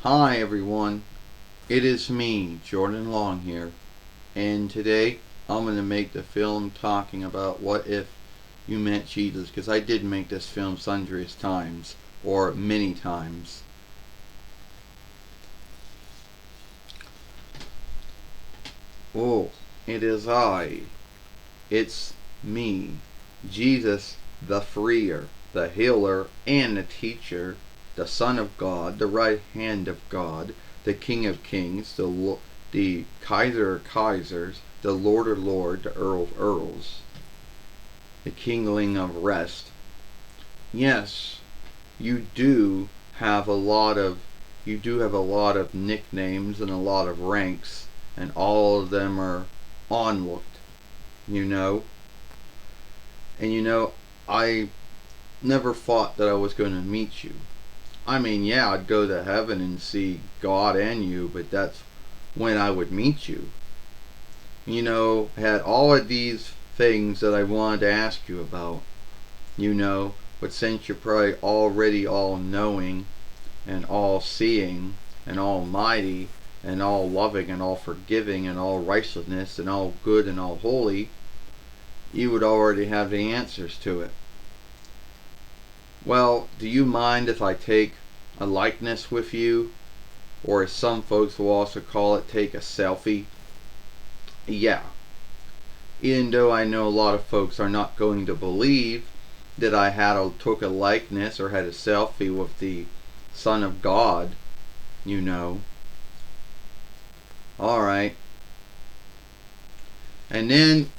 Hi everyone, it is me, Jordan Long here, and today I'm going to make the film talking about what if you met Jesus, because I did make this film sundry times, or many times. Oh, it is it's me, Jesus the freer, the healer, and the teacher, the Son of God, the right hand of God, the King of Kings, the Kaiser of Kaisers, the Lord of Lords, the Earl of Earls, the Kingling of Rest. Yes, you do have a lot of nicknames and a lot of ranks, and all of them are onlooked, you know. And I never thought that I was going to meet you. I mean, yeah, I'd go to heaven and see God and you, but that's when I would meet you. I had all of these things that I wanted to ask you about, but since you're probably already all knowing and all seeing and almighty and all loving and all forgiving and all righteousness and all good and all holy, you would already have the answers to it. Well, do you mind if I take a likeness with you? Or as some folks will also call it, take a selfie? Yeah. Even though I know a lot of folks are not going to believe that took a likeness or had a selfie with the Son of God, you know. Alright. And then,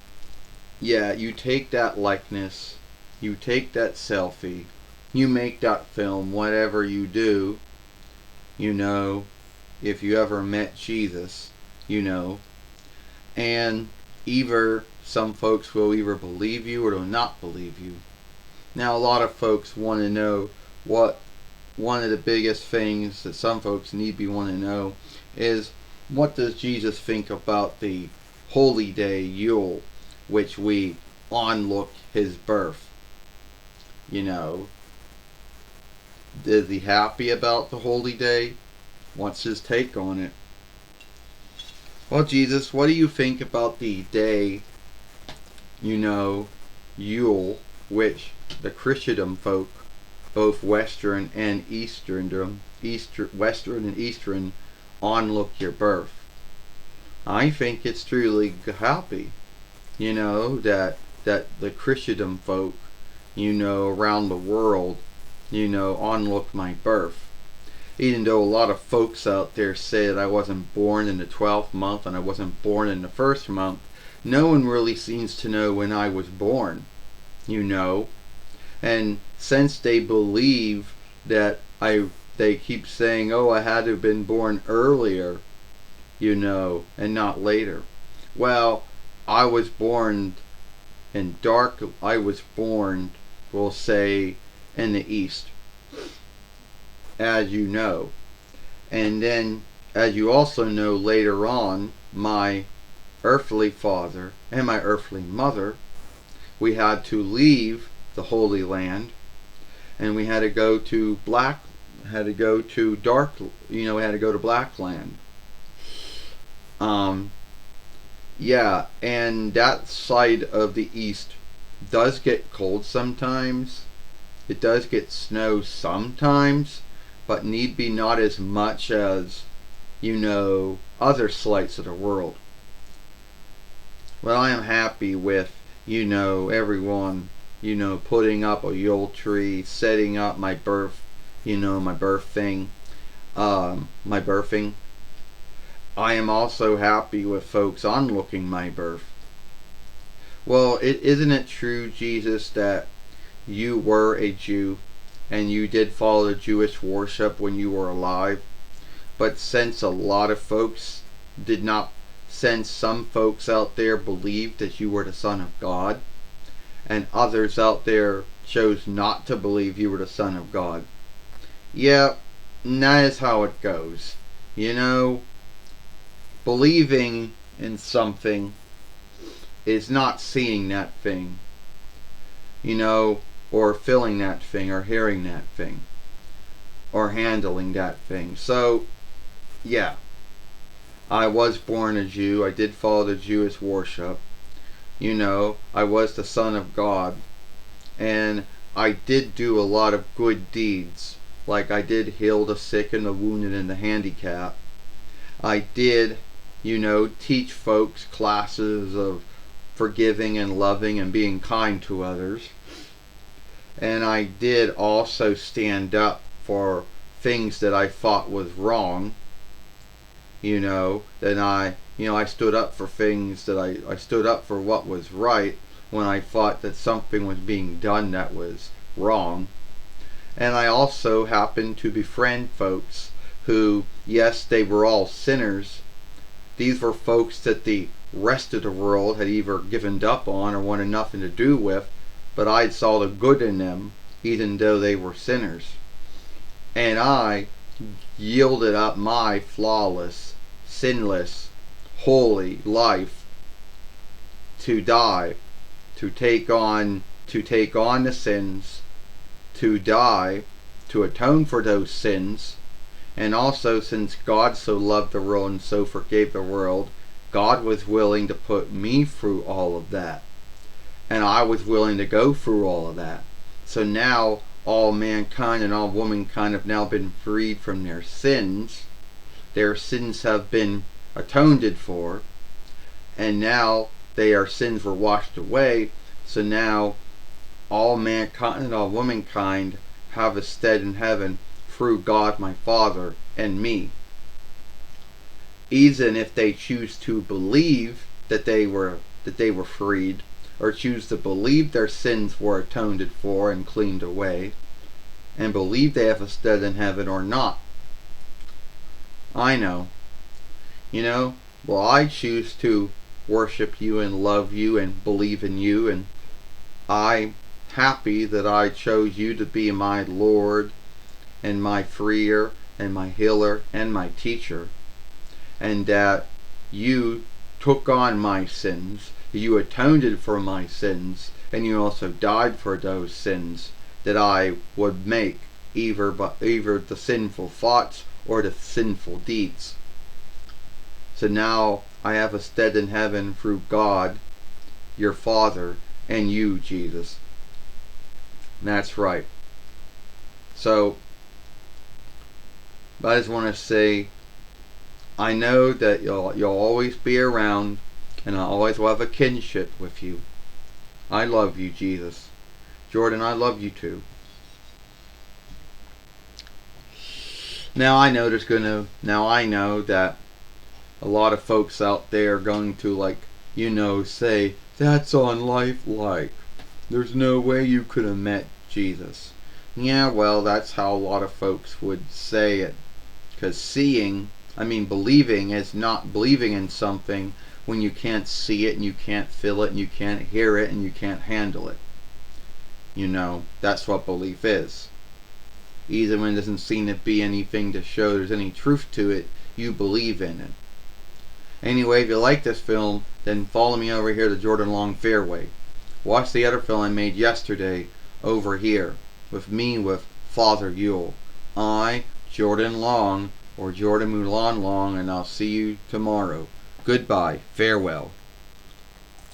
yeah, you take that likeness, you take that selfie, you make that film, whatever you do, if you ever met Jesus, and either some folks will either believe you or will not believe you. Now, a lot of folks want to know what one of the biggest things that some folks need to want to know is, what does Jesus think about the Holy Day Yule, which we onlook his birth? Is he happy about the Holy Day? What's his take on it? Well, Jesus, what do you think about the day, Yule, which the Christendom folk, both Western and Western and Eastern, onlook your birth? I think it's truly happy, that the Christendom folk, around the world, onlook my birth. Even though a lot of folks out there say that I wasn't born in the 12th month and I wasn't born in the first month, no one really seems to know when I was born, And since they believe that they keep saying, oh, I had to have been born earlier, and not later. Well, I was born we'll say, in the East, as you know. And then, as you also know, later on, my earthly father and my earthly mother, we had to leave the Holy Land, and we had to go to dark, we had to go to Black Land. Yeah, and that side of the East does get cold sometimes. It does get snow sometimes, but need be not as much as, other slights of the world. Well, I am happy with, everyone, putting up a Yule tree, setting up my birth, my birth thing, my birthing. I am also happy with folks onlooking my birth. Well, isn't it true, Jesus, that you were a Jew and you did follow the Jewish worship when you were alive? But since a lot of folks did not, since some folks out there believed that you were the Son of God, and others out there chose not to believe you were the Son of God. Yeah, that is how it goes. Believing in something is not seeing that thing, or feeling that thing, or hearing that thing. or handling that thing. So, yeah, I was born a Jew. I did follow the Jewish worship. You know, I was the son of God. And I did do a lot of good deeds. Like I did heal the sick and the wounded and the handicapped. I did, you know, teach folks classes of forgiving and loving and being kind to others. And I did also stand up for things that I thought was wrong. You know, then I stood up for things that I stood up for what was right when I thought that something was being done that was wrong. And I also happened to befriend folks who, yes, they were all sinners. These were folks that the rest of the world had either given up on or wanted nothing to do with, but I saw the good in them, even though they were sinners. And I yielded up my flawless, sinless, holy life to die, to take on the sins, to die, to atone for those sins. And also, since God so loved the world and so forgave the world, God was willing to put me through all of that. And I was willing to go through all of that. So now all mankind and all womankind have now been freed from their sins. Their sins have been atoned for. And now their sins were washed away. So now all mankind and all womankind have a stead in heaven through God my Father and me. Even if they choose to believe that they were freed, or choose to believe their sins were atoned for and cleaned away, and believe they have a stead in heaven or not. I know. You know, well, I choose to worship you and love you and believe in you, and I'm happy that I chose you to be my Lord and my freer and my healer and my teacher, and that you took on my sins, you atoned for my sins, and you also died for those sins that I would make, either the sinful thoughts or the sinful deeds. So now I have a stead in heaven through God, your Father, and you, Jesus. That's right. So I just want to say, I know that you'll always be around, and I always will have a kinship with you. I love you, Jesus. Jordan, I love you too. Now I know that a lot of folks out there are going to say, that's on Lifelike. There's no way you could have met Jesus. Yeah, well, that's how a lot of folks would say it. Because believing is not believing in something when you can't see it and you can't feel it and you can't hear it and you can't handle it. You know, that's what belief is. Even when there doesn't seem to be anything to show there's any truth to it, you believe in it. Anyway, if you like this film, then follow me over here to Jordan Long Fairway. Watch the other film I made yesterday over here with Father Yule. I, Jordan Long, or Jordan Mulan Long, and I'll see you tomorrow. Goodbye. Farewell.